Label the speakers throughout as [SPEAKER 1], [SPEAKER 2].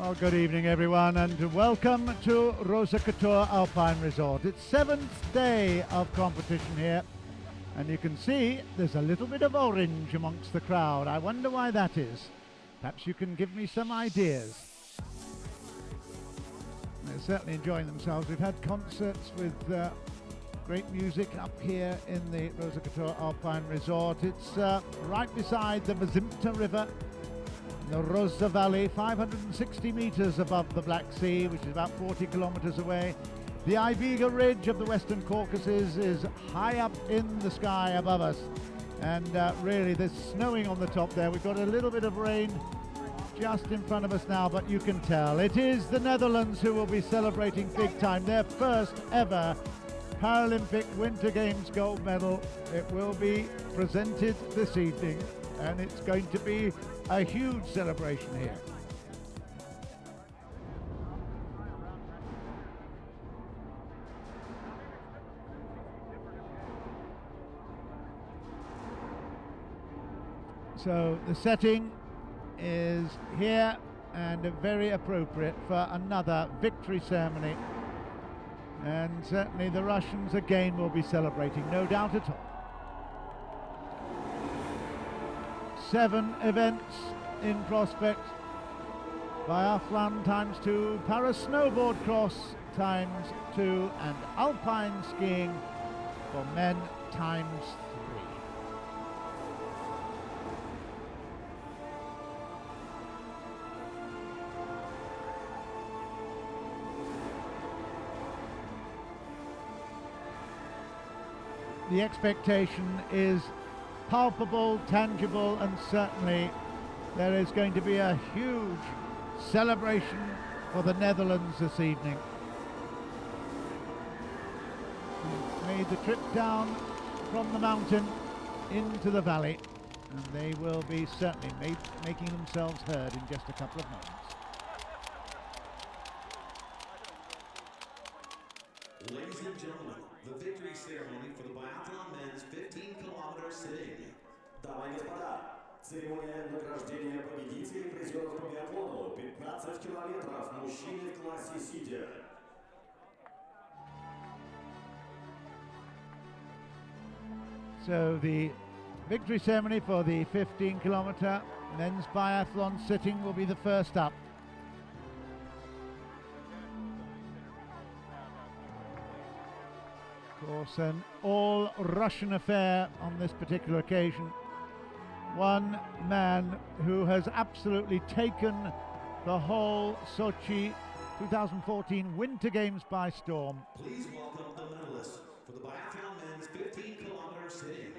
[SPEAKER 1] Well, good evening, everyone, and welcome to Rosa Couture Alpine Resort. It's 7th day of competition here, and you can see there's a little bit of orange amongst the crowd. I wonder why that is. Perhaps you can give me some ideas. They're certainly enjoying themselves. We've had concerts with great music up here in the Rosa Couture Alpine Resort. It's right beside the Mazimta River, the Rosa Valley, 560 meters above the Black Sea, which is about 40 kilometers away. The Iviga Ridge of the Western Caucasus is high up in the sky above us. And really, there's snowing on the top there. We've got a little bit of rain just in front of us now, but you can tell. It is the Netherlands who will be celebrating big time. Their first ever Paralympic Winter Games gold medal. It will be presented this evening, and it's going to be a huge celebration here. So the setting is here and very appropriate for another victory ceremony. And certainly the Russians again will be celebrating, no doubt at all. 7 events in prospect: biathlon ×2, para snowboard cross ×2, and alpine skiing for men ×3. The expectation is palpable, tangible, and certainly there is going to be a huge celebration for the Netherlands this evening. Made the trip down from the mountain into the valley, and they will be certainly making themselves heard in just a couple of moments.
[SPEAKER 2] Ladies and gentlemen, the victory ceremony for the biathlon men's 15-kilometer sitting.
[SPEAKER 3] Дамы и господа, церемония награждения победителей и призеров по биатлону 15 километров мужчины в классе сидя.
[SPEAKER 1] So the victory ceremony for the 15-kilometer men's biathlon sitting will be the first up. Of course, an all-Russian affair on this particular occasion. One man who has absolutely taken the whole Sochi 2014 Winter Games by storm.
[SPEAKER 2] Please welcome the medalists for the biathlon men's 15-kilometer sitting.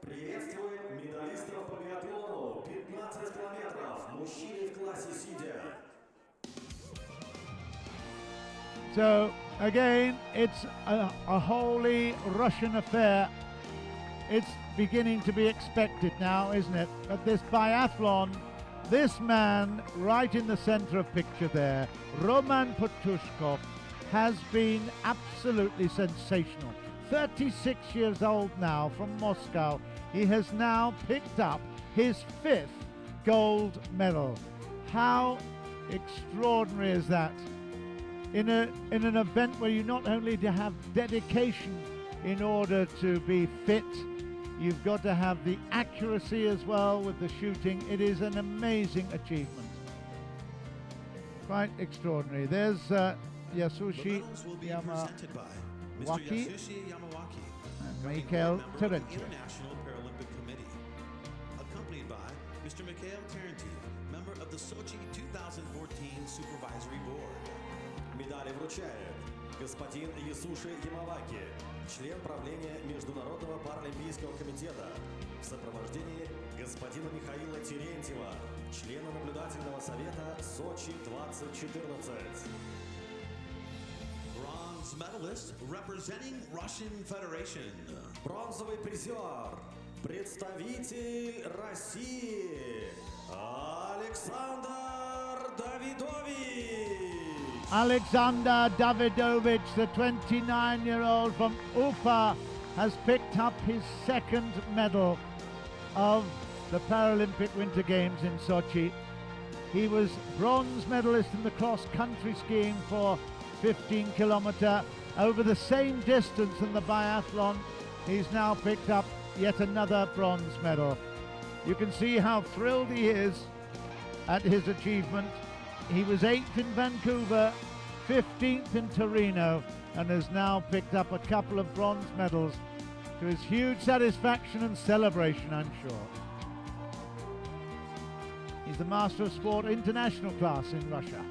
[SPEAKER 3] Приветствуем медалистов по биатлону 15 километров мужчины в классе сидя.
[SPEAKER 1] So again, it's a wholly Russian affair. It's beginning to be expected now, isn't it? But this biathlon, this man right in the center of picture there, Roman Potushkov, has been absolutely sensational. 36 years old now, from Moscow. He has now picked up his 5th gold medal. How extraordinary is that? In an event where you not only have dedication in order to be fit, you've got to have the accuracy as well with the shooting. It is an amazing achievement. Quite extraordinary. There's Yasushi Yamawaki and Mikhail Terentiev.
[SPEAKER 2] International Paralympic Committee, accompanied by Mr. Mikhail Terentiev, member of the Sochi 2014 Supervisory Board.
[SPEAKER 3] Медали вручает господин Ясуши Ямаваки, член правления Международного паралимпийского комитета, в сопровождении господина Михаила Терентьева, члена наблюдательного совета Сочи 2014.
[SPEAKER 2] Bronze medalist representing Russian Federation.
[SPEAKER 3] Бронзовый призер, представитель России, Александр Давидович.
[SPEAKER 1] Alexander Davidovich, the 29-year-old from Ufa, has picked up his 2nd medal of the Paralympic Winter Games in Sochi. He was bronze medalist in the cross-country skiing for 15 kilometer. Over the same distance in the biathlon, he's now picked up yet another bronze medal. You can see how thrilled he is at his achievement. He was 8th in Vancouver, 15th in Torino, and has now picked up a couple of bronze medals to his huge satisfaction and celebration, I'm sure. He's the Master of Sport International class in Russia.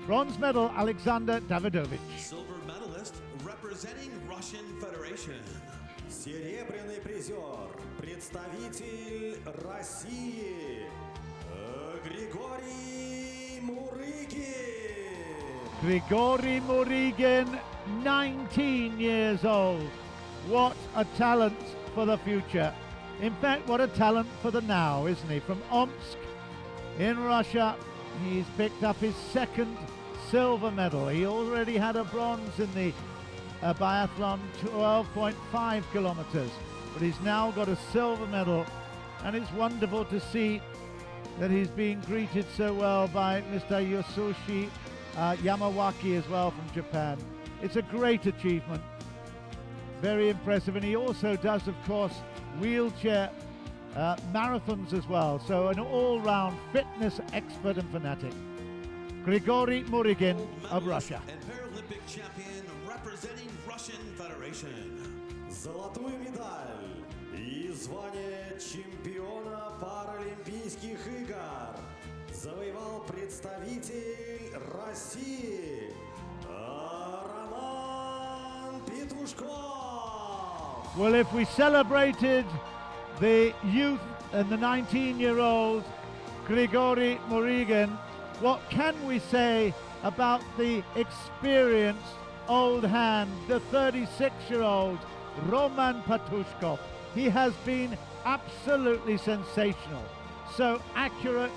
[SPEAKER 1] Bronze medal, Alexander Davidovich.
[SPEAKER 2] Silver medalist representing Russian Federation.
[SPEAKER 3] Серебряный призер, представитель России, Григорий Мурыгин.
[SPEAKER 1] Grigori Murygin, 19 years old. What a talent for the future. In fact, what a talent for the now, isn't he? From Omsk in Russia, he's picked up his second silver medal. He already had a bronze in the biathlon, 12.5 kilometers, but he's now got a silver medal, and it's wonderful to see that he's being greeted so well by Mr. Yosushi Yamawaki as well from Japan. It's a great achievement, very impressive, and he also does, of course, wheelchair marathons as well, so an all-round fitness expert and fanatic. Grigori Murygin of Russia.
[SPEAKER 2] And Paralympic champion representing Russian Federation.
[SPEAKER 3] Золотую медаль и звание чемпиона Паралимпийских игр завоевал представитель России Роман Петушков.
[SPEAKER 1] Well, if we celebrated the youth and the 19-year-old Grigori Murygin, what can we say about the experienced old hand, the 36-year-old Roman Patushkov? He has been absolutely sensational, so accurate,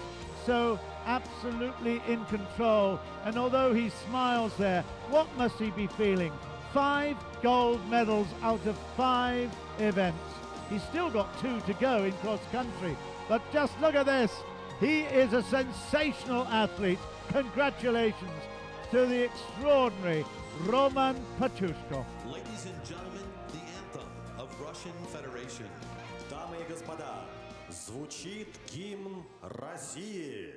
[SPEAKER 1] so absolutely in control, and although he smiles there, what must he be feeling? 5 gold medals out of 5 events. He's still got 2 to go in cross-country, but just look at this. He is a sensational athlete. Congratulations to the extraordinary Roman Patushkov.
[SPEAKER 2] Ladies and gentlemen, the anthem of Russian Federation.
[SPEAKER 3] Дамы и господа, звучит гимн России.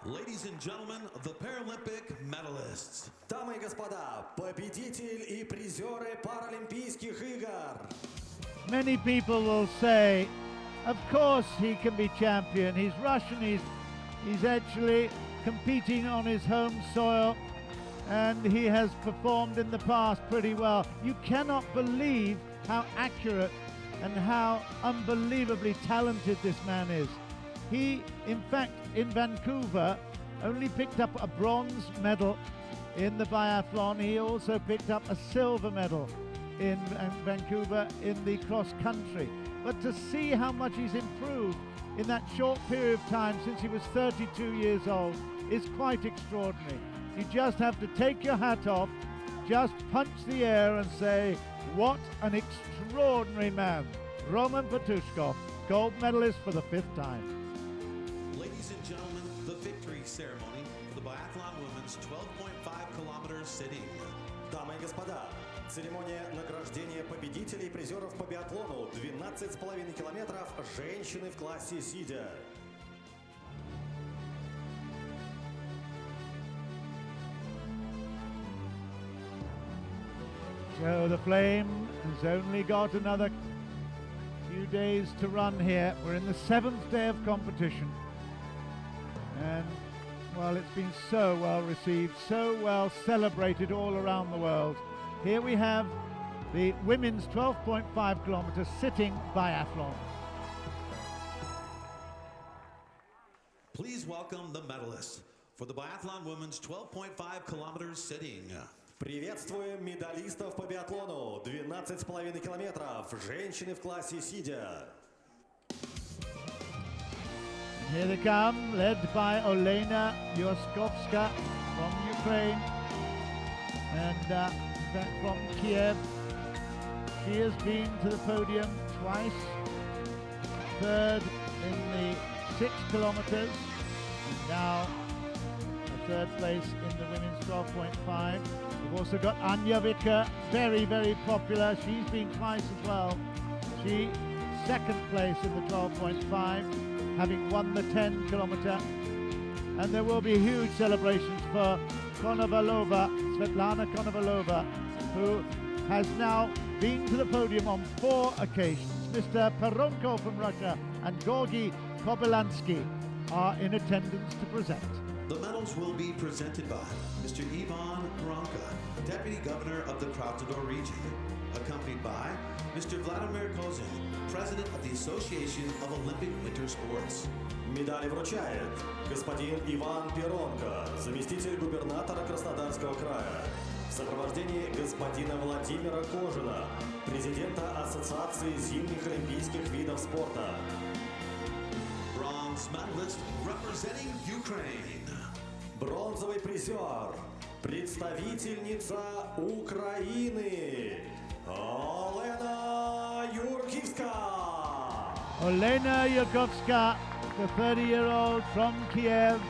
[SPEAKER 2] Ladies and gentlemen, the Paralympic medalists.
[SPEAKER 3] Дамы и господа, победитель и призеры Паралимпийских игр.
[SPEAKER 1] Many people will say, of course he can be champion. He's Russian, he's actually competing on his home soil, and he has performed in the past pretty well. You cannot believe how accurate and how unbelievably talented this man is. He, in fact, in Vancouver, only picked up a bronze medal in the biathlon. He also picked up a silver medal in Vancouver in the cross-country. But to see how much he's improved in that short period of time since he was 32 years old is quite extraordinary. You just have to take your hat off, just punch the air and say, what an extraordinary man. Roman Patushkov, gold medalist for the 5th time.
[SPEAKER 2] Ladies and gentlemen, the victory ceremony for the biathlon women's 12.5 kilometer sitting.
[SPEAKER 3] Дамы и господа, церемония награждения победителей и призеров по биатлону 12,5 километров женщины в классе сидя.
[SPEAKER 1] So the Flame has only got another few days to run here. We're in the 7th day of competition. And, well, it's been so well received, so well celebrated all around the world. Here we have the women's 12.5 kilometer sitting biathlon.
[SPEAKER 2] Please welcome the medalists for the biathlon women's 12.5 kilometers sitting.
[SPEAKER 3] Приветствуем медалистов по биатлону 12,5 километров женщины в классе сидя.
[SPEAKER 1] Here they come, led by Olena Yoskovska from Ukraine and from Kiev. She has been to the podium twice, third in the 6 kilometers, and now a third place in the women's 12.5. We've also got Anja Vicker, very, very popular. She's been twice as well. She second place in the 12.5, having won the 10 kilometer. And there will be huge celebrations for Konovalova, Svetlana Konovalova, who has now been to the podium on 4 occasions. Mr. Peronko from Russia and Gorgi Kobelansky are in attendance to present.
[SPEAKER 2] The medals will be presented by Mr. Ivan Peronka, Deputy Governor of the Krasnodar region, accompanied by Mr. Vladimir Kozin, President of the Association of Olympic Winter Sports.
[SPEAKER 3] Медали вручает господин Иван Перонко, заместитель губернатора Краснодарского края, в сопровождении господина Владимира Кожина, президента Ассоциации зимних олимпийских видов спорта.
[SPEAKER 2] Bronze medalist representing Ukraine.
[SPEAKER 3] Бронзовый призер, представительница Украины, Олена Юрківська.
[SPEAKER 1] Olena Yurkovska, the 30-year-old from Kiev,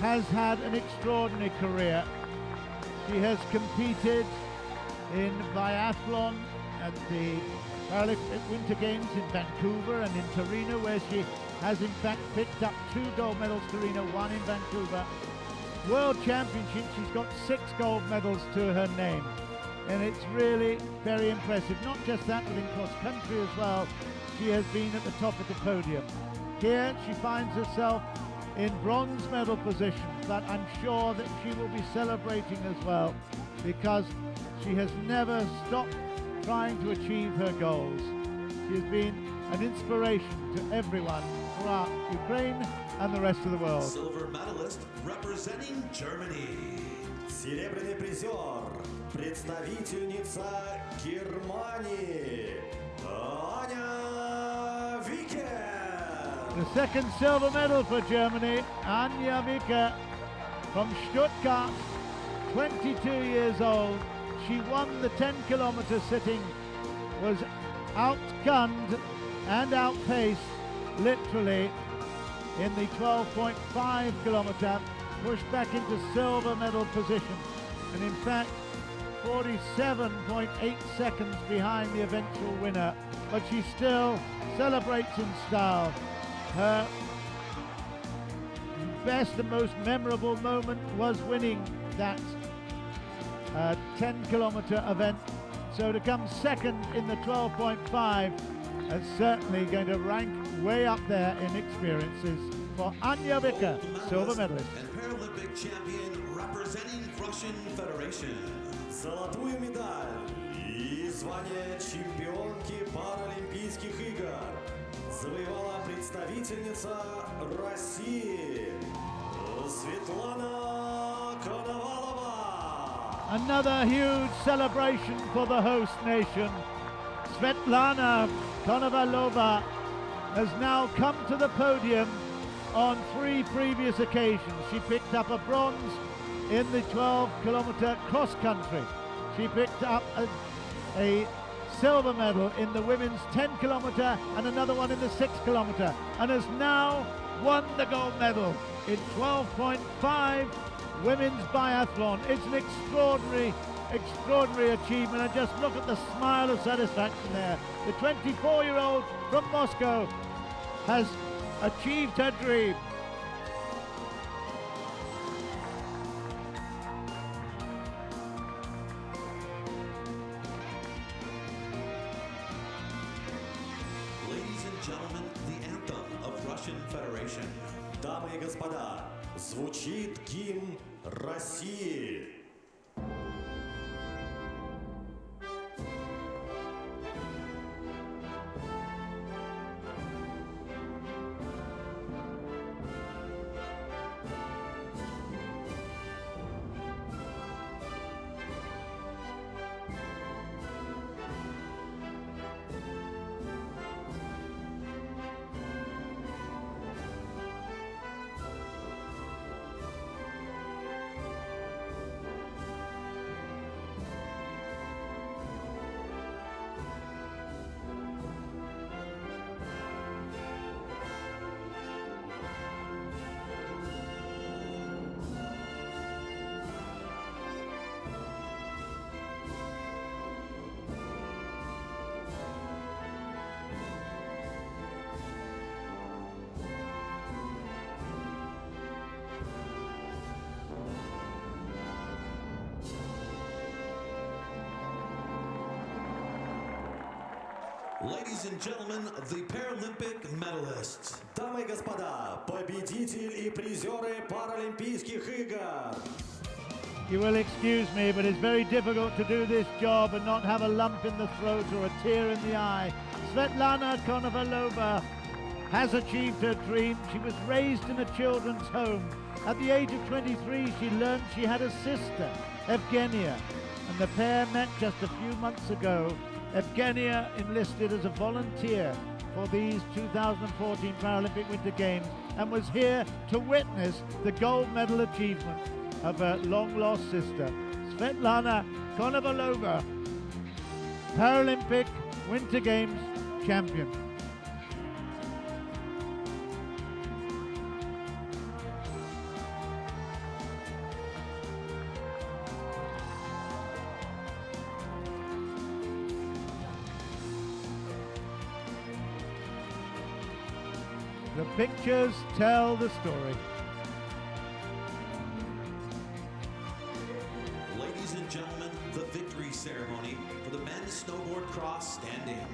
[SPEAKER 1] has had an extraordinary career. She has competed in biathlon at the Paralympic Winter Games in Vancouver and in Torino, where she has in fact picked up 2 gold medals, Torino, 1 in Vancouver. World Championships, she's got 6 gold medals to her name. And it's really very impressive. Not just that, but in cross-country as well. She has been at the top of the podium. Here she finds herself in bronze medal position, but I'm sure that she will be celebrating as well because she has never stopped trying to achieve her goals. She has been an inspiration to everyone throughout Ukraine and the rest of the world.
[SPEAKER 2] Silver medalist representing Germany.
[SPEAKER 3] Серебряный призер, представительница Германии, Anja Vicker.
[SPEAKER 1] The second silver medal for Germany, Anja Vicker from Stuttgart, 22 years old. She won the 10 kilometer sitting, was outgunned and outpaced literally in the 12.5 kilometer, pushed back into silver medal position, and in fact 47.8 seconds behind the eventual winner, but she still celebrates in style. Her best and most memorable moment was winning that 10 kilometer event, so to come second in the 12.5 is certainly going to rank way up there in experiences for Anja Vicker, silver medalist.
[SPEAKER 2] And Paralympic champion representing Russian Federation.
[SPEAKER 3] Золотую медаль и звание чемпионки Паралимпийских игр завоевала представительница России Светлана Коновалова.
[SPEAKER 1] Another huge celebration for the host nation. Svetlana Konovalova has now come to the podium on 3 previous occasions. She picked up a bronze in the 12-kilometer cross-country. She picked up a silver medal in the women's 10-kilometer and another one in the 6-kilometer, and has now won the gold medal in 12.5 women's biathlon. It's an extraordinary extraordinary achievement, and just look at the smile of satisfaction there. The 24-year-old from Moscow has achieved her dream.
[SPEAKER 2] Ladies and gentlemen, the anthem of Russian Federation.
[SPEAKER 3] Дамы и господа, звучит гимн России.
[SPEAKER 2] Ladies and gentlemen, the Paralympic medalists.
[SPEAKER 3] Дамы и господа, победитель и призеры Паралимпийских игр.
[SPEAKER 1] You will excuse me, but it's very difficult to do this job and not have a lump in the throat or a tear in the eye. Svetlana Konovalova has achieved her dream. She was raised in a children's home. At the age of 23, she learned she had a sister, Evgenia, and the pair met just a few months ago. Evgenia enlisted as a volunteer for these 2014 Paralympic Winter Games and was here to witness the gold medal achievement of her long-lost sister, Svetlana Konovalova, Paralympic Winter Games champion. The pictures tell the story.
[SPEAKER 2] Ladies and gentlemen, the victory ceremony for the men's snowboard cross standing.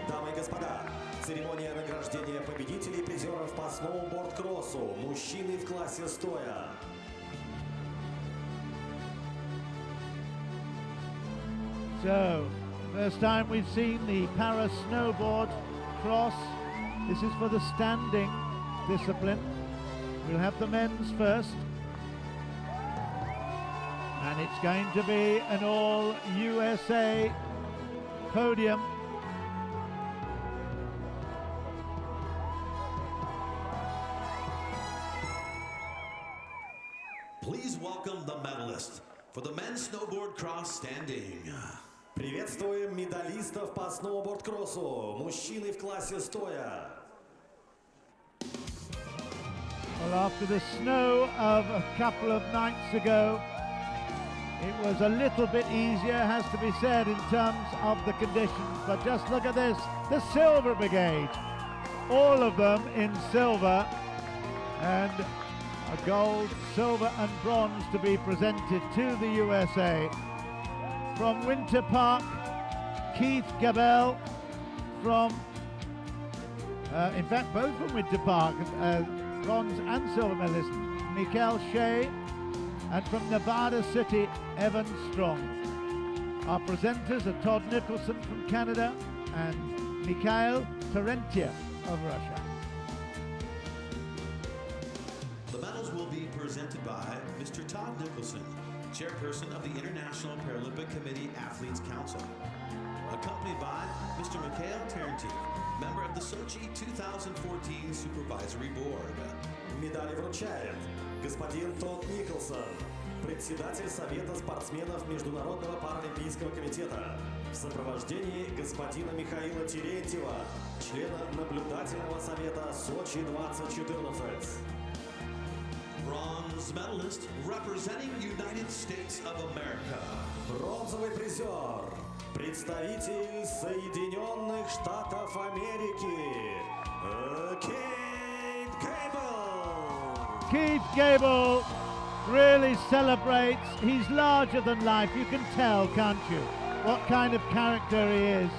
[SPEAKER 3] Дамы и господа, церемония награждения победителей и призеров по сноуборд-кроссу, мужчины в классе стоя.
[SPEAKER 1] So, first time we've seen the para snowboard cross. This is for the standing discipline. We'll have the men's first. And it's going to be an all USA podium.
[SPEAKER 2] Please welcome the medalist for the men's snowboard cross standing.
[SPEAKER 3] Приветствуем медалистов по сноуборд-кроссу, мужчины в классе стоя.
[SPEAKER 1] Well, after the snow of a couple of nights ago, it was a little bit easier, has to be said, in terms of the conditions. But just look at this, the Silver Brigade. All of them in silver, and a gold, silver and bronze to be presented to the USA. From Winter Park, Keith Gabel. From, in fact, both from Winter Park, bronze and silver medalist, Mikhail Shea. And from Nevada City, Evan Strong. Our presenters are Todd Nicholson from Canada and Mikhail Terentiev of Russia.
[SPEAKER 2] The medals will be presented by Mr. Todd Nicholson, chairperson of the International Paralympic Committee Athletes Council, accompanied by Mr. Mikhail Terentiev, member of the Sochi 2014 Supervisory Board.
[SPEAKER 3] Медали вручает господин Тодд Николсон, председатель Совета спортсменов Международного паралимпийского комитета, в сопровождении господина Михаила Терентьева, члена наблюдательного совета Сочи 2014.
[SPEAKER 2] Bronze medalist representing United States of America.
[SPEAKER 3] Бронзовый призер, представитель Соединенных Штатов Америки, Keith Gable.
[SPEAKER 1] Keith Gable really celebrates. He's larger than life. You can tell, can't you, what kind of character he is.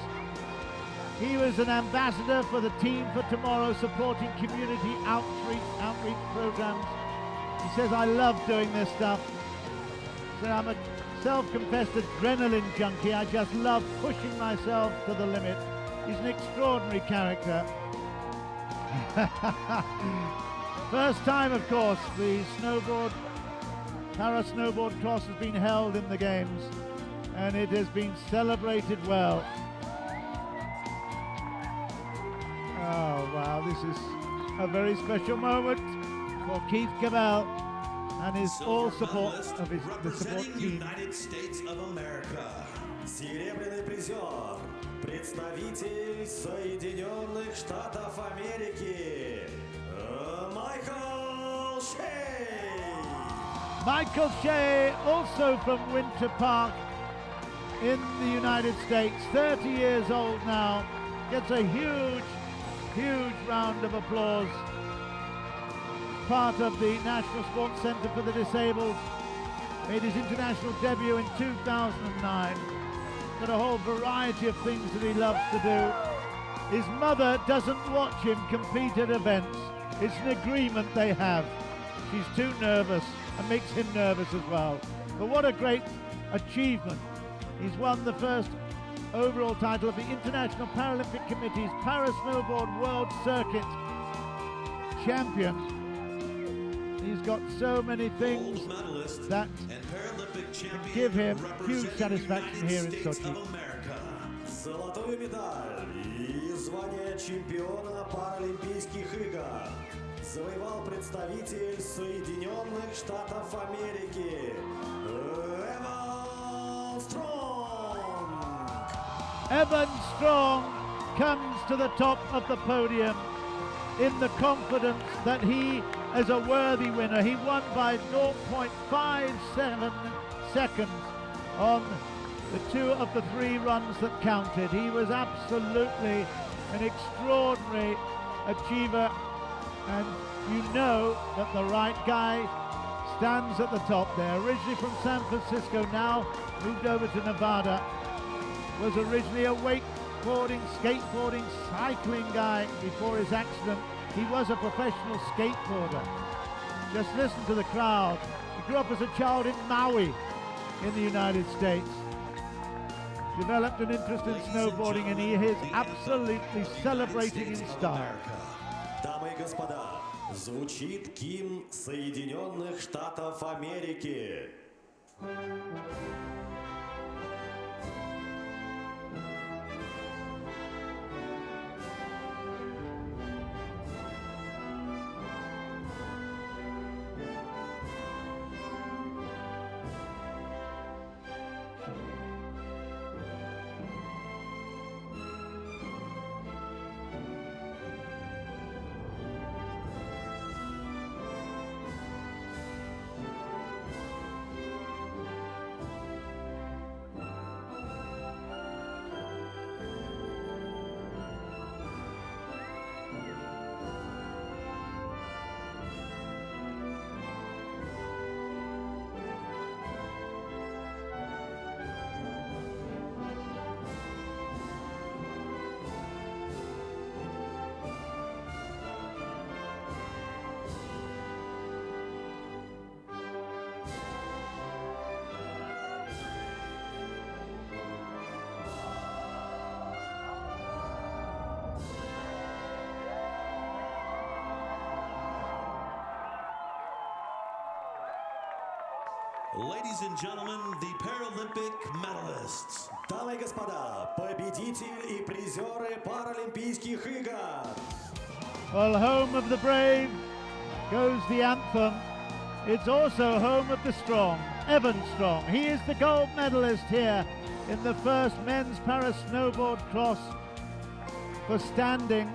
[SPEAKER 1] He was an ambassador for the Team for Tomorrow, supporting community outreach programs. He says, I love doing this stuff. So I'm a self-confessed adrenaline junkie. I just love pushing myself to the limit. He's an extraordinary character. First time, of course, the para-snowboard cross has been held in the Games, and it has been celebrated well. Oh wow, this is a very special moment for Keith Gable and his all support of the support team.
[SPEAKER 2] United States of America.
[SPEAKER 3] Серебряный призер, представитель Соединенных Штатов Америки, Michael Shea.
[SPEAKER 1] Michael Shea, also from Winter Park in the United States, 30 years old now, gets a huge round of applause. Part of the National Sports Centre for the Disabled. Made his international debut in 2009. Got a whole variety of things that he loves to do. His mother doesn't watch him compete at events. It's an agreement they have. She's too nervous and makes him nervous as well. But what a great achievement. He's won the first overall title of the International Paralympic Committee's Para-Snowboard World Circuit champion. He's got so many things that give him huge satisfaction here in Sochi.
[SPEAKER 3] Золотую медаль и звание чемпиона Паралимпийских игр завоевал представитель Соединенных Штатов Америки Evan Strong.
[SPEAKER 1] Evan Strong comes to the top of the podium in the confidence that he is a worthy winner. He won by 0.57 seconds on the two of the three runs that counted. He was absolutely an extraordinary achiever, and you know that the right guy stands at the top there. Originally from San Francisco, now moved over to Nevada. Was originally a wakeboarding, skateboarding, cycling guy before his accident. He was a professional skateboarder. Just listen to the crowd. He grew up as a child in Maui in the United States. Developed an interest in snowboarding, and he is absolutely celebrating in style.
[SPEAKER 3] Дамы и господа, звучит гимн Соединенных Штатов Америки.
[SPEAKER 2] Ladies and gentlemen, the Paralympic medalists.
[SPEAKER 3] Дамы и господа, победители и призеры Паралимпийских игр.
[SPEAKER 1] Well, home of the brave goes the anthem. It's also home of the strong, Evan Strong. He is the gold medalist here in the first men's para-snowboard cross for standing.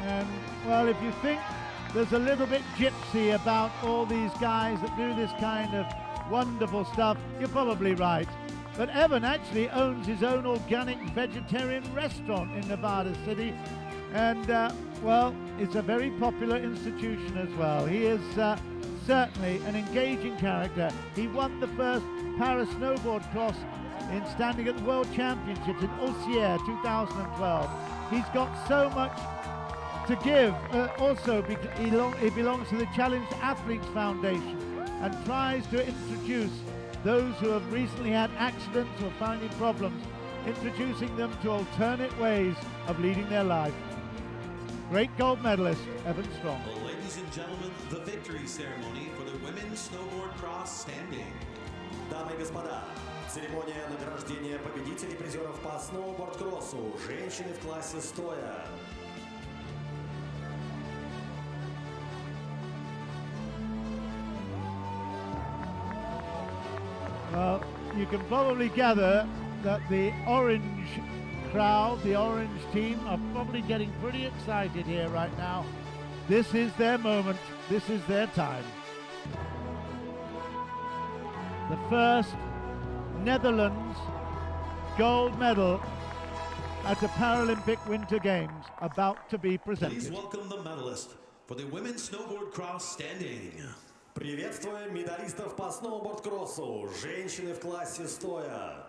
[SPEAKER 1] And, well, if you think there's a little bit gypsy about all these guys that do this kind of wonderful stuff. You're probably right. But Evan actually owns his own organic vegetarian restaurant in Nevada City. And, well, it's a very popular institution as well. He is certainly an engaging character. He won the first Para snowboard cross in standing at the World Championships in Sochi 2012. He's got so much to give. Also, he belongs to the Challenged Athletes Foundation and tries to introduce those who have recently had accidents or finding problems, introducing them to alternate ways of leading their life. Great gold medalist, Evan Strong.
[SPEAKER 2] Well, ladies and gentlemen, the victory ceremony for the women's snowboard cross standing.
[SPEAKER 3] Дамы и господа, церемония награждения победителей призеров по сноуборд-кроссу, женщины в классе стоя.
[SPEAKER 1] Well, you can probably gather that the orange crowd, the orange team, are probably getting pretty excited here right now. This is their moment. This is their time. The first Netherlands gold medal at the Paralympic Winter Games about to be presented.
[SPEAKER 2] Please welcome the medalist for the women's snowboard cross standing.
[SPEAKER 3] Приветствуем медалистов по сноуборд-кроссу, женщины в классе стоя.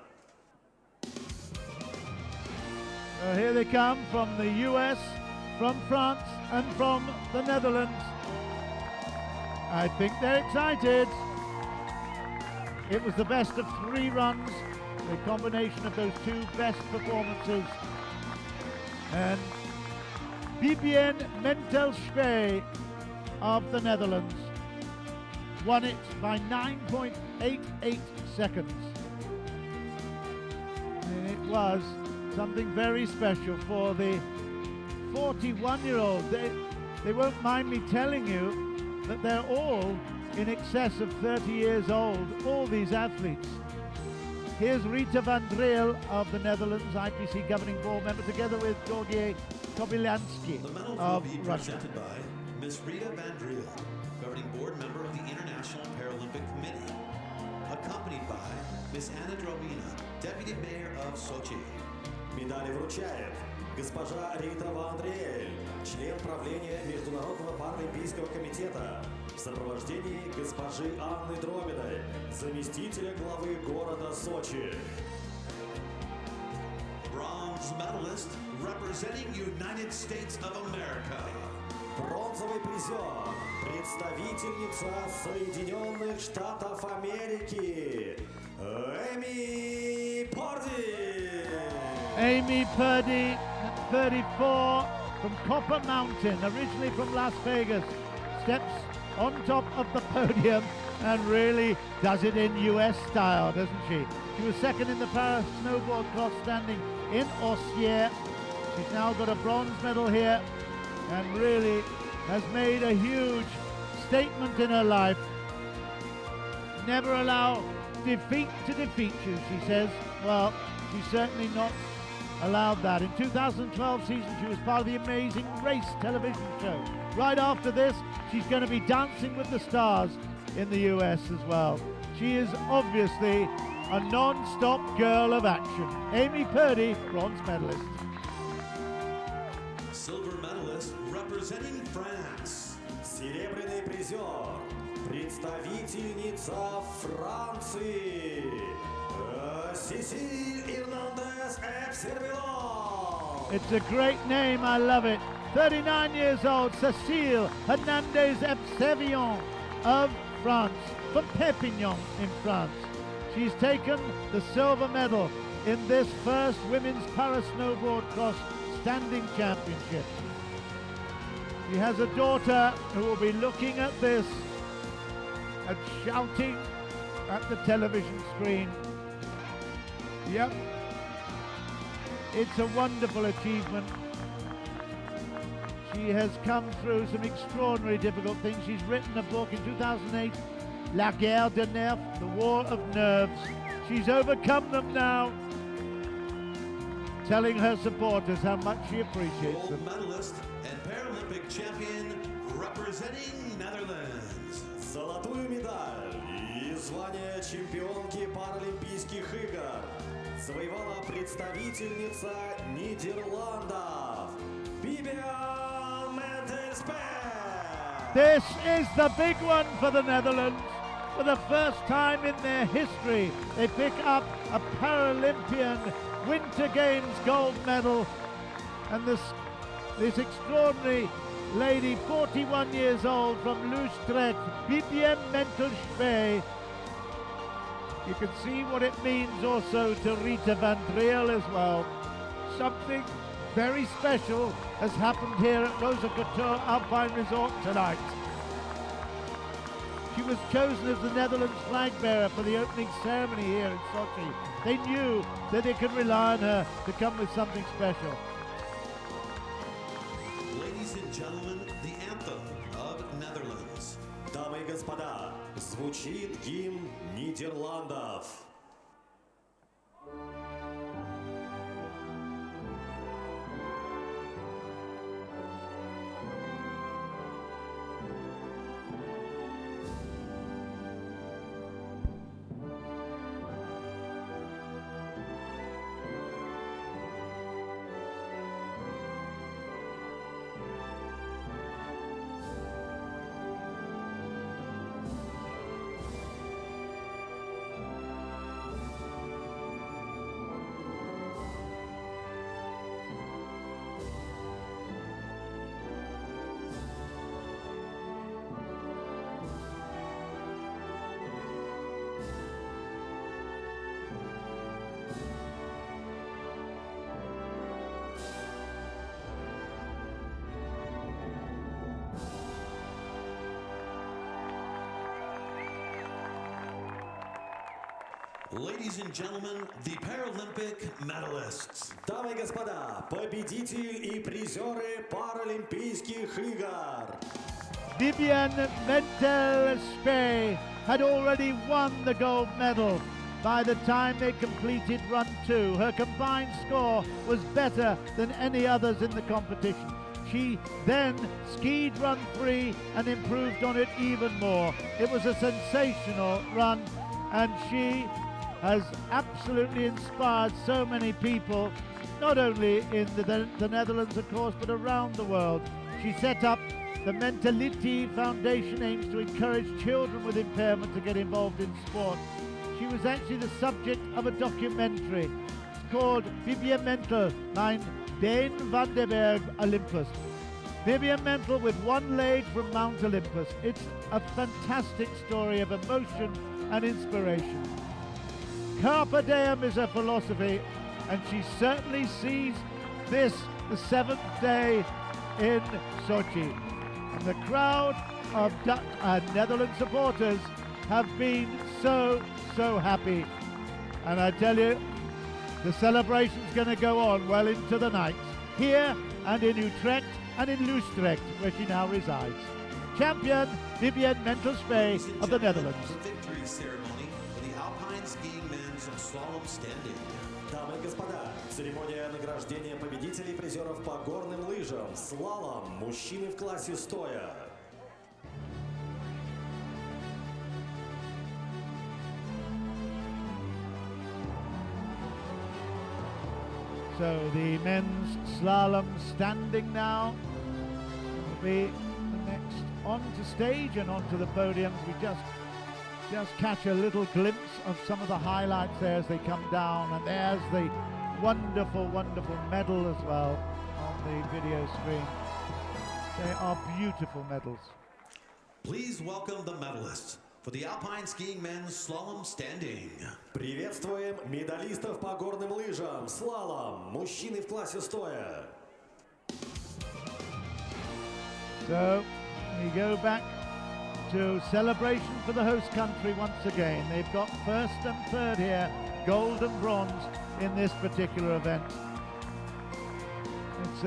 [SPEAKER 1] So here they come from the US, from France, and from the Netherlands. I think they're excited. It was the best of 3 runs, a combination of those 2 best performances. And Bibiane Mentelschwe of the Netherlands won it by 9.88 seconds. And it was something very special for the 41-year-old. They won't mind me telling you that they're all in excess of 30 years old, all these athletes. Here's Rita van Driel of the Netherlands, IPC governing board member, together with Georgiy Kobylansky
[SPEAKER 2] The medals
[SPEAKER 1] of
[SPEAKER 2] will be
[SPEAKER 1] Russia.
[SPEAKER 2] presented by Ms. Rita van Driel, governing board member of the International Paralympic Committee, accompanied by Ms. Anna Drobina, deputy mayor of Sochi.
[SPEAKER 3] Медали вручает госпожа Рита Ван Дриель, член правления Международного паралимпийского комитета, в сопровождении госпожи Анны Дробиной, заместителя главы города Сочи.
[SPEAKER 2] Bronze medalist representing United States of America.
[SPEAKER 3] Бронзовый призер, представительница Соединенных Штатов Америки, Эми Порди.
[SPEAKER 1] Amy Purdy, 34, from Copper Mountain, originally from Las Vegas, steps on top of the podium and really does it in US style, doesn't she? She was second in the para snowboard cross standing in Sochi. She's now got a bronze medal here and really has made a huge statement in her life. Never allow defeat to defeat you, she says. Well, she's certainly not allowed that. In 2012 season, she was part of the Amazing Race television show. Right after this, she's going to be Dancing with the Stars in the US as well. She is obviously a non-stop girl of action. Amy Purdy, bronze medalist.
[SPEAKER 2] Silver medalist representing France.
[SPEAKER 3] Серебряный призер, представительница Франции, Сесиль Эрнандес Эпсервилон.
[SPEAKER 1] It's a great name, I love it. 39 years old, Cécile Hernandez Epsevion of France, from Perpignan in France. She's taken the silver medal in this first women's para snowboard cross standing championship. She has a daughter who will be looking at this and shouting at the television screen. Yep, it's a wonderful achievement. She has come through some extraordinary difficult things. She's written a book in 2008, La Guerre des Nerfs, The War of Nerves. She's overcome them now, telling her supporters how much she appreciates them.
[SPEAKER 2] Gold medalist and Paralympic champion representing Netherlands.
[SPEAKER 3] Золотую медаль и звание чемпионки Паралимпийских игр завоевала представительница Нидерландов Vivian Mentelspeer.
[SPEAKER 1] This is the big one for the Netherlands. For the first time in their history, they pick up a Paralympian Winter Games gold medal. And this extraordinary lady, 41 years old, from Utrecht, Vivian Mentelspeer. You can see what it means also to Rita van Driel as well. Something very special has happened here at Rosa Couture Alpine Resort tonight. She was chosen as the Netherlands flag bearer for the opening ceremony here in Sochi. They knew that they could rely on her to come with something special.
[SPEAKER 2] Ladies and gentlemen, the anthem of Netherlands.
[SPEAKER 3] Дамы и господа, звучит гимн Нидерландов.
[SPEAKER 2] Ladies and gentlemen, the Paralympic medalists.
[SPEAKER 3] Дамы и господа, победители и призеры Паралимпийских игр.
[SPEAKER 1] Vivian Mentelspeer had already won the gold medal by the time they completed run 2. Her combined score was better than any others in the competition. She then skied run 3 and improved on it even more. It was a sensational run, and she has absolutely inspired so many people, not only in the Netherlands, of course, but around the world. She set up the Mentality Foundation, aims to encourage children with impairment to get involved in sport. She was actually the subject of a documentary. It's called Vivian Mentel, Mijn Deen van den Berg Olympus. Vivian Mentel with one leg from Mount Olympus. It's a fantastic story of emotion and inspiration. Carpe diem is her philosophy, and she certainly sees this the 7th day in Sochi. And the crowd of Dutch and Netherlands supporters have been so happy. And I tell you, the celebration's going to go on well into the night, here and in Utrecht and in Utrecht, where she now resides. Champion Vivian Mentelspeer of the Netherlands.
[SPEAKER 2] The victory ceremony for the Alpine skiing men's slalom standing.
[SPEAKER 3] Дамы и господа, церемония награждения победителей и призеров по горным лыжам, слалом, мужчины в классе стоя.
[SPEAKER 1] So the men's slalom standing now will be the next onto stage and onto the podiums. We just catch a little glimpse of some of the highlights there as they come down, and there's the wonderful medal as well on the video screen. They are beautiful medals.
[SPEAKER 2] Please welcome the medalists for the Alpine skiing men's slalom standing.
[SPEAKER 3] Приветствуем медалистов по горным лыжам, слалом, мужчины в классе стоя.
[SPEAKER 1] So we go back to celebration for the host country once again. They've got first and third here, gold and bronze in this particular event. It's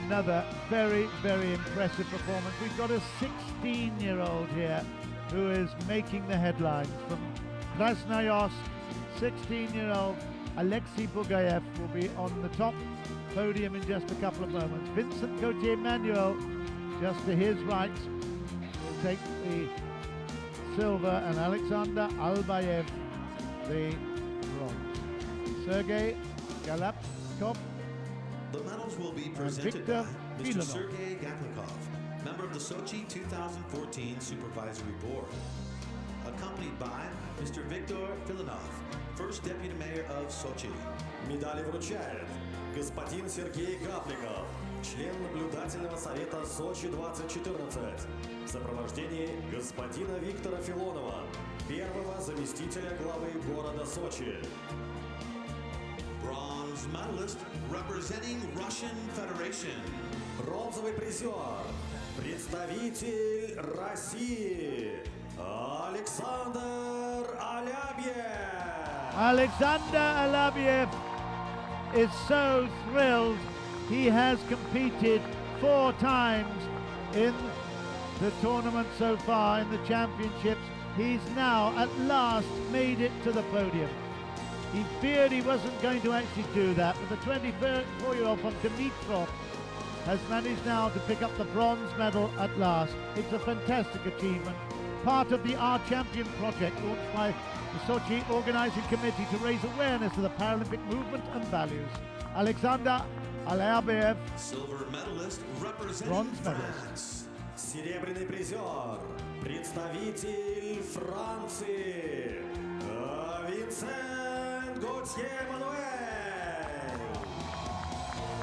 [SPEAKER 1] another very impressive performance. We've got a 16-year-old here who is making the headlines from Krasnoyarsk. 16-year-old Alexei Bugayev will be on the top podium in just a couple of moments. Vincent Gauthier Manuel just to his right, will take the silver, and Alexander Albayev the bronze. Sergei Galapkov.
[SPEAKER 2] The medals will be presented
[SPEAKER 1] Victor
[SPEAKER 2] by Mr.
[SPEAKER 1] Filanov.
[SPEAKER 2] Sergei Gaplikov, member of the Sochi 2014 Supervisory Board, accompanied by Mr. Victor Filanov, first deputy mayor of Sochi.
[SPEAKER 3] Медали вручает господин Сергей Гапликов, член наблюдательного совета Сочи 2014, в сопровождении господина Виктора Филонова, первого заместителя главы города Сочи.
[SPEAKER 2] Bronze medalist representing Russian Federation.
[SPEAKER 3] Бронзовый призер, представитель России, Александр Алябьев.
[SPEAKER 1] Alexander Alabiev is so thrilled. He has competed 4 times in the tournament so far, in the championships. He's now at last made it to the podium. He feared he wasn't going to actually do that, but the 24-year-old from Dimitrov has managed now to pick up the bronze medal at last. It's a fantastic achievement. Part of the Our Champion project launched by the Sochi Organizing Committee to raise awareness of the Paralympic movement and values. Alexander Alabiev,
[SPEAKER 2] Silver medalist representing
[SPEAKER 1] bronze medalist.
[SPEAKER 2] France.
[SPEAKER 3] Серебряный призер, представитель Франции, Винсент Готье Мануэль.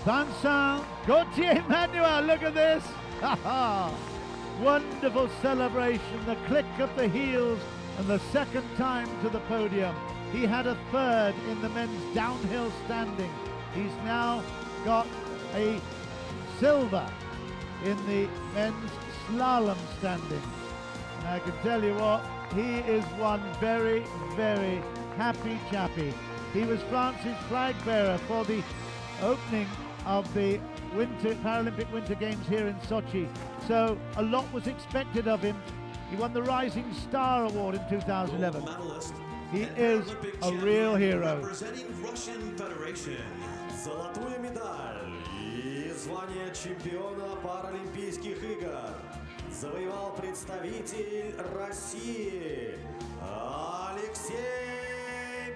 [SPEAKER 1] Vincent Gauthier Manuel, look at this! Ha ha! Wonderful celebration, the click of the heels, and the second time to the podium. He had a third in the men's downhill standing. He's now got a silver in the men's slalom standing. And I can tell you what, he is one very, very happy chappy. He was France's flag bearer for the opening of the Paralympic Winter Games here in Sochi. So a lot was expected of him. He won the Rising Star Award in 2011.
[SPEAKER 2] Gold medalist
[SPEAKER 1] He
[SPEAKER 2] and
[SPEAKER 1] is
[SPEAKER 2] Paralympic
[SPEAKER 1] a
[SPEAKER 2] champion
[SPEAKER 1] real hero.
[SPEAKER 2] Representing Russian Federation.
[SPEAKER 3] Золотую медаль и звание чемпиона Паралимпийских игр завоевал представитель России Алексей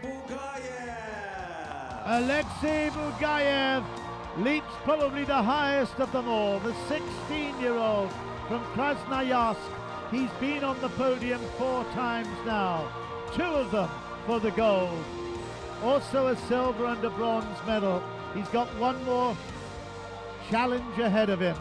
[SPEAKER 3] Бугаев.
[SPEAKER 1] Alexei Bugayev leaps probably the highest of them all, the 16-year-old from Krasnoyarsk. He's been on the podium 4 times now, 2 of them for the gold. Also a silver and a bronze medal. He's got one more challenge ahead of him.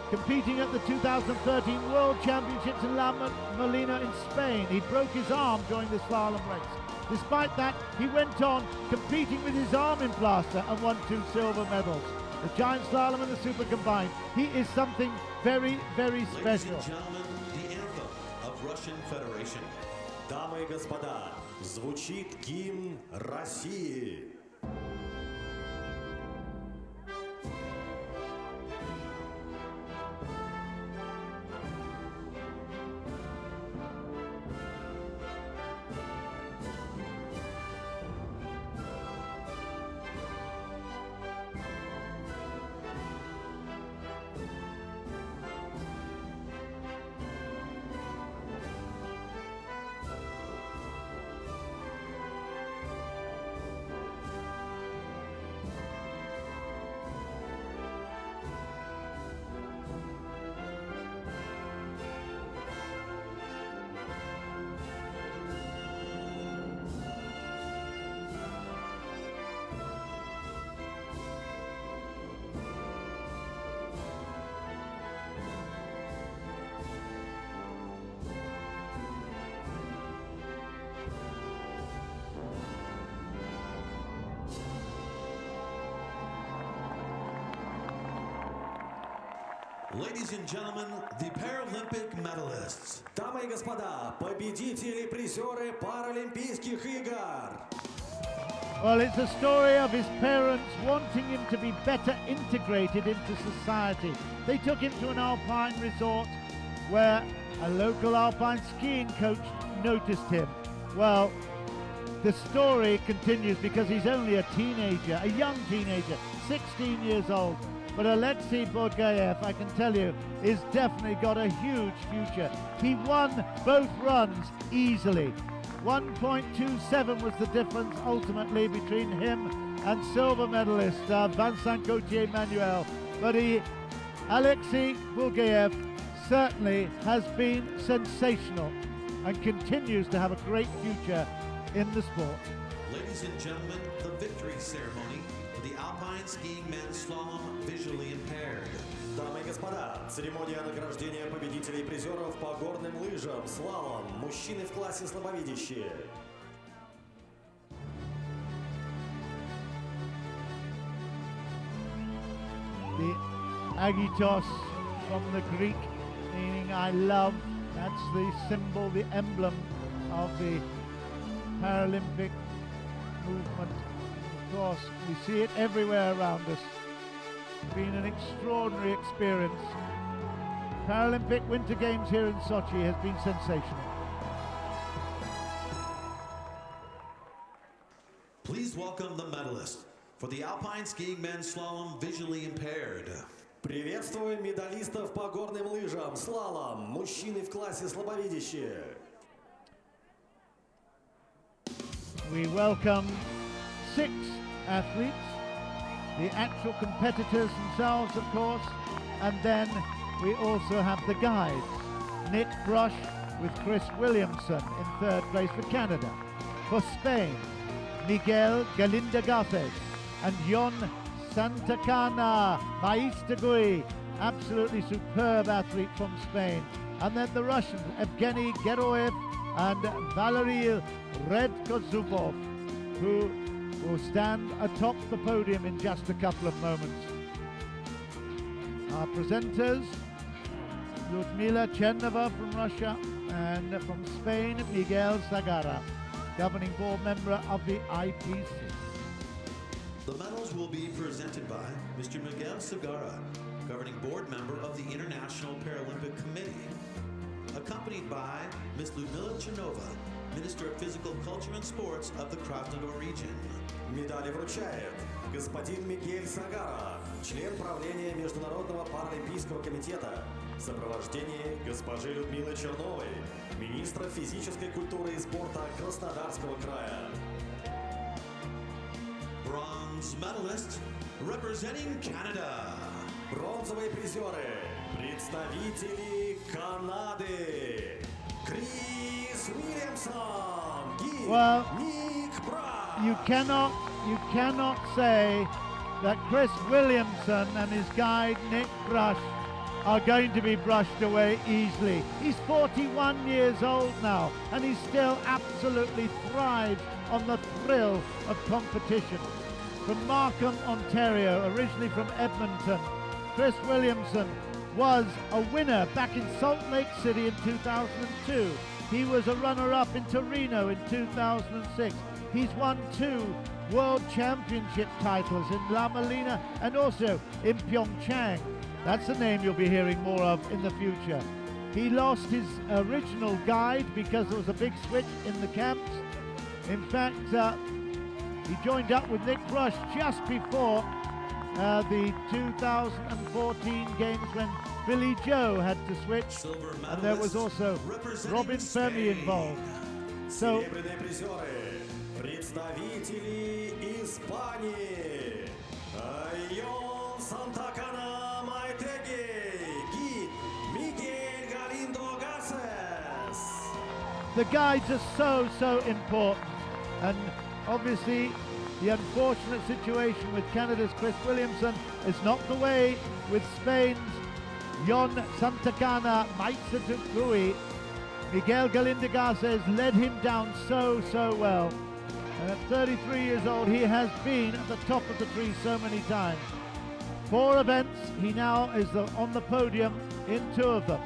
[SPEAKER 1] Competing at the 2013 World Championships in La Molina in Spain. He broke his arm during the slalom race. Despite that, he went on competing with his arm in plaster and won 2 silver medals. The giant slalom and the super combined. He is something very, very
[SPEAKER 2] Ladies
[SPEAKER 1] special.
[SPEAKER 2] and gentlemen, the anthem of Russian Federation.
[SPEAKER 3] Дамы и господа, звучит гимн России.
[SPEAKER 2] Ladies and gentlemen, the Paralympic medalists.
[SPEAKER 3] Дамы и господа, победители и призеры Паралимпийских игр.
[SPEAKER 1] Well, it's a story of his parents wanting him to be better integrated into society. They took him to an alpine resort where a local alpine skiing coach noticed him. Well, the story continues because he's only a teenager, a young teenager, 16 years old. But Alexei Borgaev, I can tell you, is definitely got a huge future. He won both runs easily. 1.27 was the difference ultimately between him and silver medalist Vincent Gauthier-Manuel. But Alexei Borgaev certainly has been sensational and continues to have a great future in the sport.
[SPEAKER 2] Ladies and gentlemen, the victory ceremony for the alpine skiing men's slalom visually impaired.
[SPEAKER 3] Дамы и господа, церемония награждения победителей и призеров по горным лыжам, слалом, мужчины в классе слабовидящие.
[SPEAKER 1] The agitos from the Greek, meaning I love, that's the symbol, the emblem of the Paralympic movement. Of course, we see it everywhere around us. It's been an extraordinary experience. Paralympic Winter Games here in Sochi has been sensational.
[SPEAKER 2] Please welcome the medalist for the alpine skiing men's slalom visually impaired.
[SPEAKER 3] Приветствуем медалистов по горным лыжам, слалом, мужчины в классе слабовидящие.
[SPEAKER 1] We welcome 6 athletes, the actual competitors themselves, of course, and then we also have the guides. Nick Brush with Chris Williamson in 3rd place for Canada. For Spain, Miguel Galindagafes and Jon Santacana Maistagui, absolutely superb athlete from Spain. And then the Russians, Evgeny Geroev and Valery Redkozubov, who will stand atop the podium in just a couple of moments. Our presenters, Lyudmila Chernova from Russia, and from Spain, Miguel Zagara, governing board member of the IPC.
[SPEAKER 2] The medals will be presented by Mr. Miguel Zagara, governing board member of the International Paralympic Committee, accompanied by Ms. Lyudmila Chernova, Minister of Physical Culture and Sports of the Krasnodar region.
[SPEAKER 3] Медали вручает господин Мигель Сагара, член правления Международного паралимпийского комитета, в сопровождении госпожи Людмилы Черновой, министра физической культуры и спорта Краснодарского края.
[SPEAKER 2] Bronze medalist representing Canada.
[SPEAKER 3] Бронзовые призеры, представители Канады. Крис Уильямсон, Гид,
[SPEAKER 1] Well,
[SPEAKER 3] Ник Браш.
[SPEAKER 1] You cannot say that Chris Williamson and his guide Nick Brush are going to be brushed away easily. He's 41 years old now and he still absolutely thrives on the thrill of competition. From Markham, Ontario, originally from Edmonton, Chris Williamson was a winner back in Salt Lake City in 2002. He was a runner-up in Torino in 2006. He's won 2 World Championship titles in La Molina and also in Pyeongchang. That's a name you'll be hearing more of in the future. He lost his original guide because there was a big switch in the camps. In fact, he joined up with Nick Brush just before the 2014 games when Billy Joe had to switch, and there was also Robin Fermi involved. So,
[SPEAKER 3] Серебряные призеры, представители Испании. Jon Santacana Maitegi, Gid, Miguel Galindo Garces.
[SPEAKER 1] the guides are so important, and obviously the unfortunate situation with Canada's Chris Williamson is not the way with Spain's Jon Santacana Maitegi. Miguel Galinda Garces led him down so well. And at 33 years old, he has been at the top of the tree so many times. 4 events, he now is on the podium in 2 of them.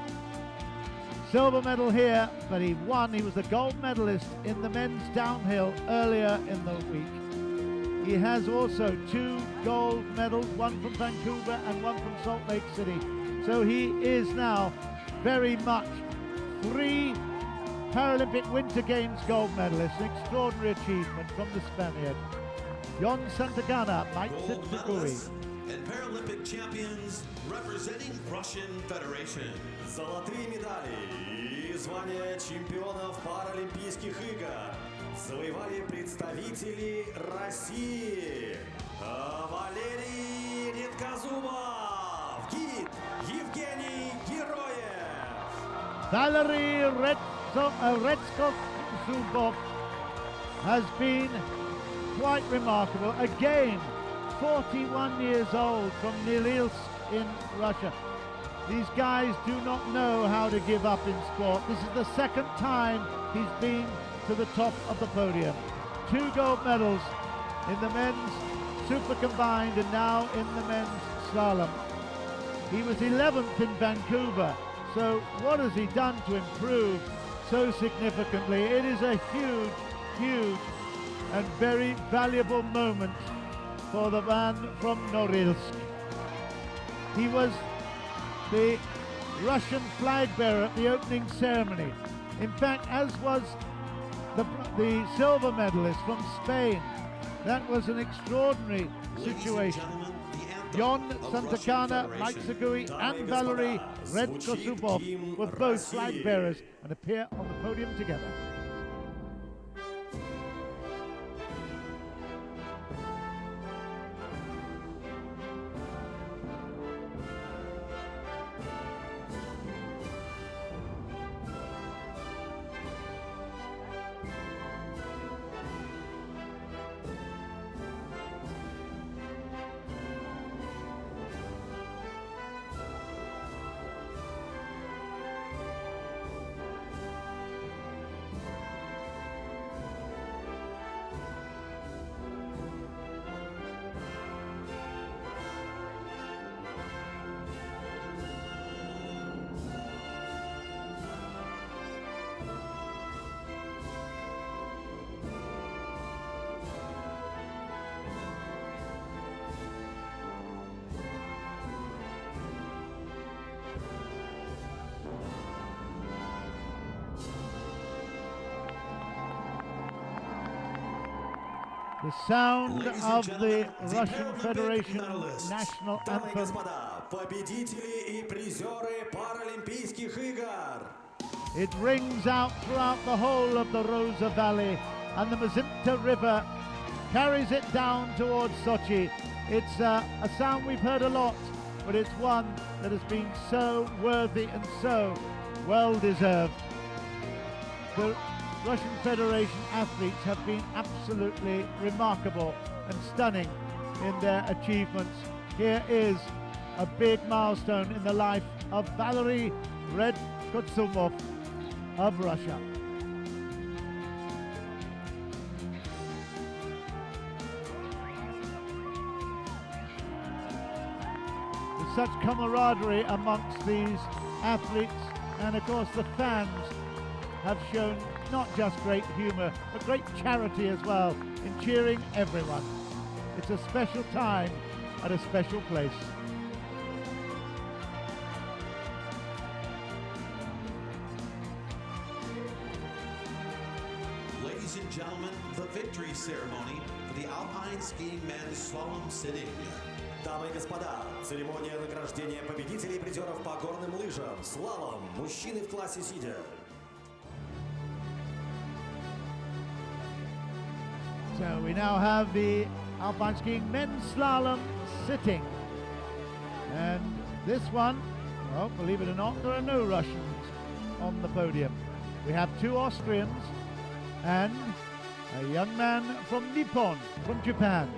[SPEAKER 1] Silver medal here, but he won. He was the gold medalist in the men's downhill earlier in the week. He has also 2 gold medals, one from Vancouver and one from Salt Lake City. So he is now very much 3 Paralympic Winter Games gold medalists. An extraordinary achievement from the Spaniard. Jon Santacana,
[SPEAKER 2] Gold medalist and Paralympic champions representing Russian Federation.
[SPEAKER 3] Золотые медали и звание чемпионов Паралимпийских игр завоевали представители России. Валерий Редкозубов, гид Евгений Героев.
[SPEAKER 1] Valery Redkosubov has been quite remarkable. Again, 41 years old from Norilsk in Russia. These guys do not know how to give up in sport. This is the second time he's been to the top of the podium. 2 gold medals in the men's super combined and now in the men's slalom. He was 11th in Vancouver. So what has he done to improve so significantly? It is a huge, huge and very valuable moment for the man from Norilsk. He was the Russian flag bearer at the opening ceremony. In fact, as was the silver medalist from Spain. That was an extraordinary situation. Jon Santakana, Mike Sagui and Valery Redkosubov were both flag bearers and appear on the podium together. The sound of the Russian Federation national
[SPEAKER 3] Дамы и
[SPEAKER 1] anthem.
[SPEAKER 3] господа, победители и призеры Паралимпийских игр.
[SPEAKER 1] It rings out throughout the whole of the Rosa Valley, and the Mazimta River carries it down towards Sochi. It's a sound we've heard a lot, but it's one that has been so worthy and so well deserved. The Russian Federation athletes have been absolutely remarkable and stunning in their achievements. Here is a big milestone in the life of Valery Redkosubov of Russia. There's such camaraderie amongst these athletes, and of course the fans have shown not just great humour, but great charity as well in cheering everyone. It's a special time at a special place.
[SPEAKER 2] Ladies and gentlemen, the victory ceremony for the Alpine Skiing Men's Slalom Sitting.
[SPEAKER 3] Дамы и господа, церемония награждения победителей и призеров по горным лыжам, слалом, мужчины в классе сидя.
[SPEAKER 1] So we now have the Alpine Skiing Men's Slalom sitting. And this one, well, believe it or not, there are no Russians on the podium. We have 2 Austrians and a young man from Nippon, from Japan,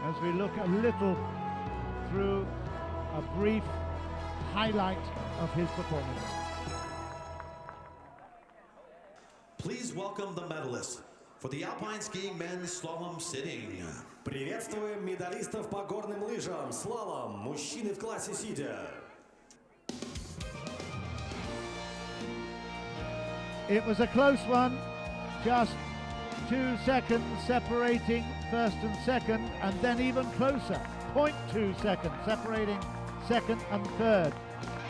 [SPEAKER 1] as we look a little through a brief highlight of his performance.
[SPEAKER 2] Please welcome the medalists for the Alpine Skiing Men's Slalom Sitting.
[SPEAKER 3] Приветствуем медалистов по горным лыжам, слалом, мужчины в классе сидя.
[SPEAKER 1] It was a close one, just 2 seconds separating first and second, and then even closer, 0.2 seconds separating second and third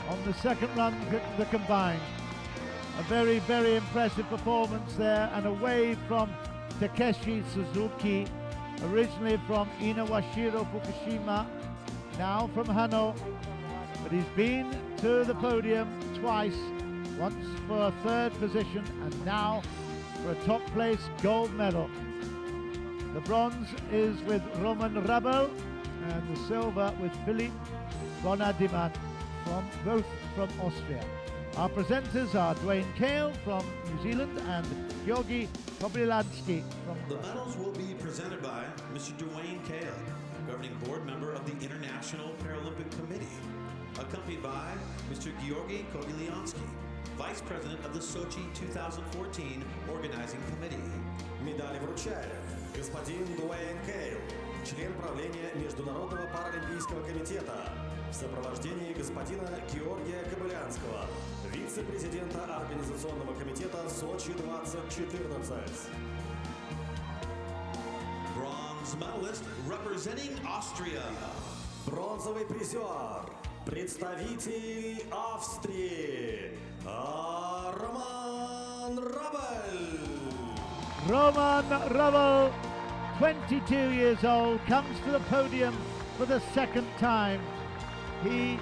[SPEAKER 1] on the second run, the combined. A very, very impressive performance there, and away from Takeshi Suzuki, originally from Inawashiro, Fukushima, now from Hanoi, but he's been to the podium twice, once for a third position and now for a top place gold medal. The bronze is with Roman Rabel and the silver with Philippe Bonadiman, both from Austria. Our presenters are Dwayne Cale from New Zealand and Georgi Kobylansky from
[SPEAKER 2] The medals will be presented by Mr. Dwayne Cale, governing board member of the International Paralympic Committee, accompanied by Mr. Georgi Kobylansky, vice president of the Sochi 2014 organizing committee.
[SPEAKER 3] Медали вручает господин Дуэйн Кейл, член правления Международного паралимпийского комитета, в сопровождении господина Георгия Кобылянского, вице-президента Организационного комитета Сочи 2014.
[SPEAKER 2] Bronze medalist representing Austria.
[SPEAKER 3] Бронзовый призер, представитель Австрии, Роман Рабель.
[SPEAKER 1] Roman Rabel, 22 years old, comes to the podium for the second time. He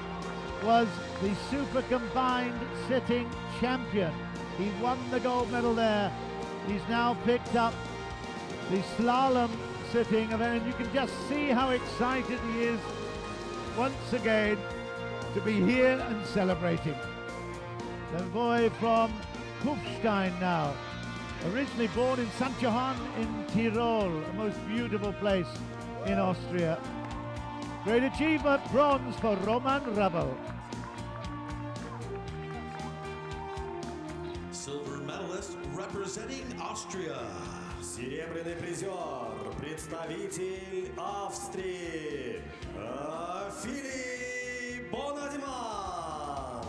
[SPEAKER 1] was the super combined sitting champion. He won the gold medal there. He's now picked up the slalom sitting event, and you can just see how excited he is once again to be here and celebrating. The boy from Kufstein now, originally born in St. Johann in Tyrol, a most beautiful place in Austria. Great achievement, bronze for Roman Rabel.
[SPEAKER 2] Silver medalist representing Austria.
[SPEAKER 3] Серебряный призер, представитель Австрии, Филипп Бонадиман.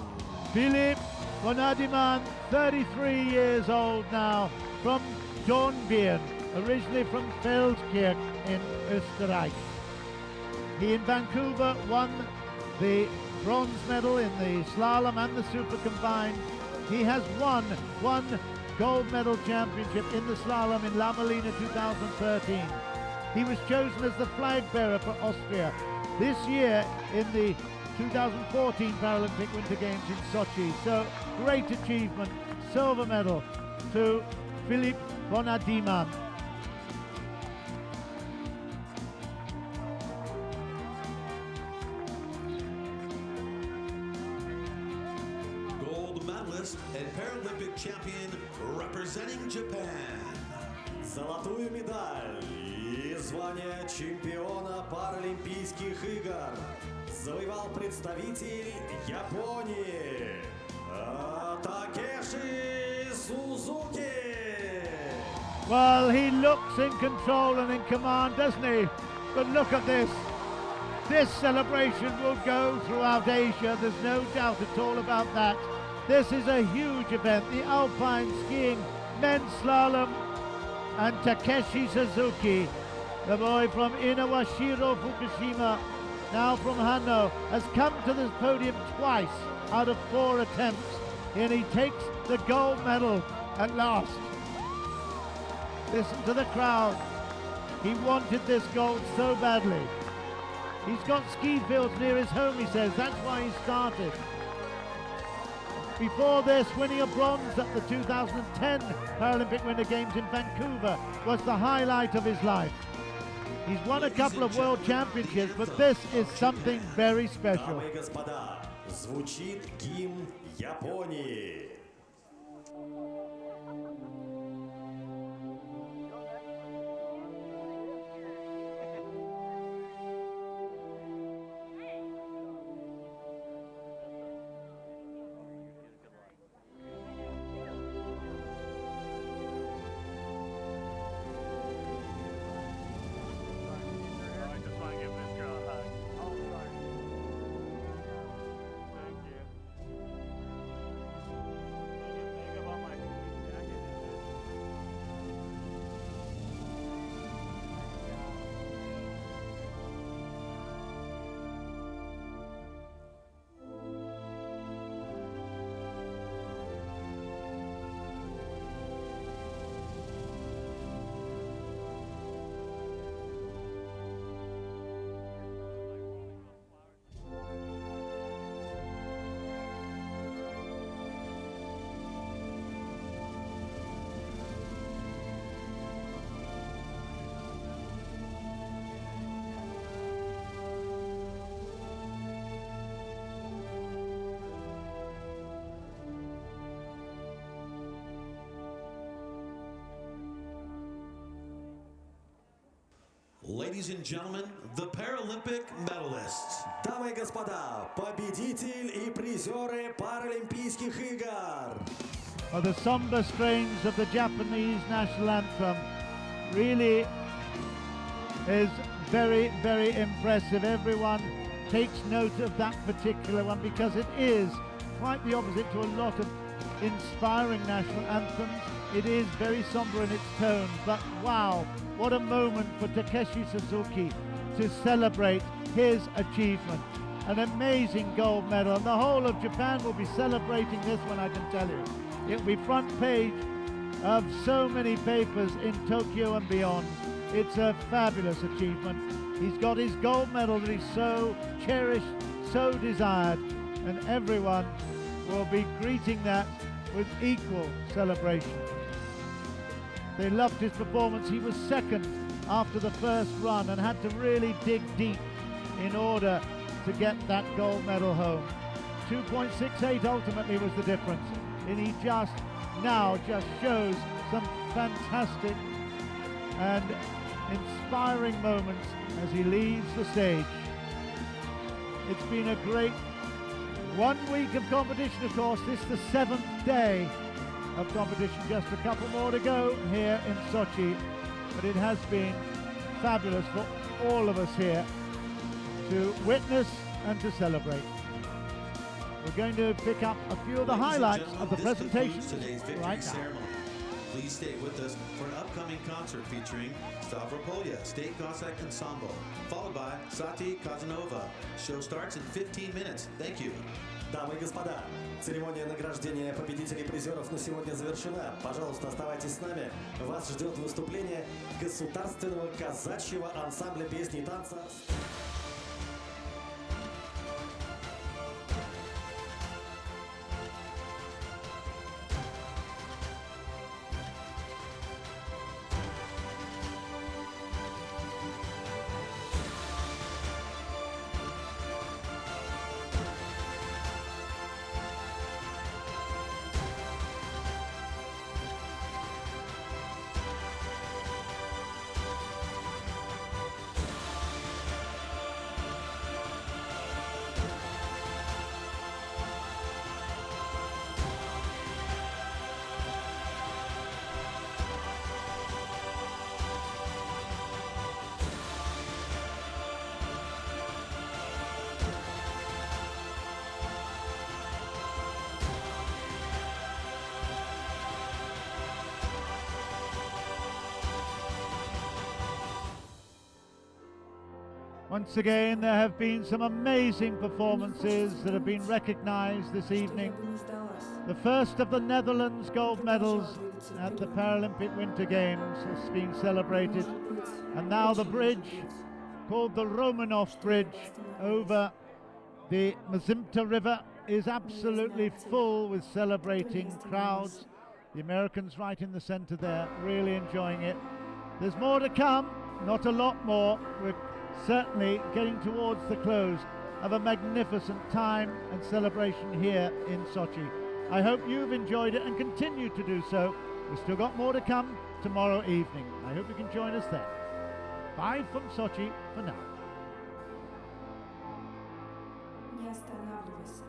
[SPEAKER 1] Philippe Bonadiman, 33 years old now, from Dornbirn, originally from Feldkirch in Österreich. He in Vancouver won the bronze medal in the slalom and the super combined. He has won one gold medal championship in the slalom in La Molina 2013. He was chosen as the flag bearer for Austria this year in the 2014 Paralympic Winter Games in Sochi. So great achievement, silver medal to Philippe Bonadiman.
[SPEAKER 2] Gold medalist and Paralympic champion representing Japan.
[SPEAKER 3] Золотую медаль и звание чемпиона Паралимпийских игр завоевал представитель Японии Такеши Сузуки.
[SPEAKER 1] Well, he looks in control and in command, doesn't he? But look at this. This celebration will go throughout Asia. There's no doubt at all about that. This is a huge event. The alpine skiing, men's slalom, and Takeshi Suzuki, the boy from Inawashiro, Fukushima, now from Hanoi, has come to this podium twice out of 4 attempts, and he takes the gold medal at last. Listen to the crowd. He wanted this gold so badly. He's got ski fields near his home, he says. That's why he started. Before this, winning a bronze at the 2010 Paralympic Winter Games in Vancouver was the highlight of his life. He's won a couple of world championships, but this is something very special.
[SPEAKER 3] Дамы и господа, звучит гимн Японии.
[SPEAKER 2] Ladies and gentlemen, the Paralympic medalists.
[SPEAKER 3] Дамы и господа, победитель и призеры Паралимпийских игр.
[SPEAKER 1] The somber strains of the Japanese national anthem really is very, very impressive. Everyone takes note of that particular one because it is quite the opposite to a lot of inspiring national anthems. It is very somber in its tone, but wow, what a moment for Takeshi Suzuki to celebrate his achievement. An amazing gold medal, and the whole of Japan will be celebrating this one, I can tell you. It will be front page of so many papers in Tokyo and beyond. It's a fabulous achievement. He's got his gold medal that he's so cherished, so desired, and everyone will be greeting that with equal celebration. They loved his performance. He was second after the first run and had to really dig deep in order to get that gold medal home. 2.68 ultimately was the difference, and he just shows some fantastic and inspiring moments as he leaves the stage. It's been a great 1 week of competition, of course. This is the 7th day of competition, just a couple more to go here in Sochi, but it has been fabulous for all of us here to witness and to celebrate. We're going to pick up a few of the highlights of the presentations
[SPEAKER 2] Today's victory
[SPEAKER 1] right now.
[SPEAKER 2] ceremony. Please stay with us for an upcoming concert featuring Stavropolya State Cossack Ensemble, followed by Sati Kazanova. Show starts in 15 minutes. Thank you.
[SPEAKER 3] Дамы и господа, церемония награждения победителей и призеров на сегодня завершена. Пожалуйста, оставайтесь с нами. Вас ждет выступление государственного казачьего ансамбля песни и танца.
[SPEAKER 1] Once again, there have been some amazing performances that have been recognized this evening. The first of the Netherlands gold medals at the Paralympic Winter Games is being celebrated. And now the bridge, called the Romanov Bridge, over the Mazimta River, is absolutely full with celebrating crowds. The Americans right in the center there, really enjoying it. There's more to come, not a lot more. We're certainly getting towards the close of a magnificent time and celebration here in Sochi. I hope you've enjoyed it and continue to do so. We've still got more to come tomorrow evening. I hope you can join us then. Bye from Sochi for now.
[SPEAKER 4] Не останавливайся.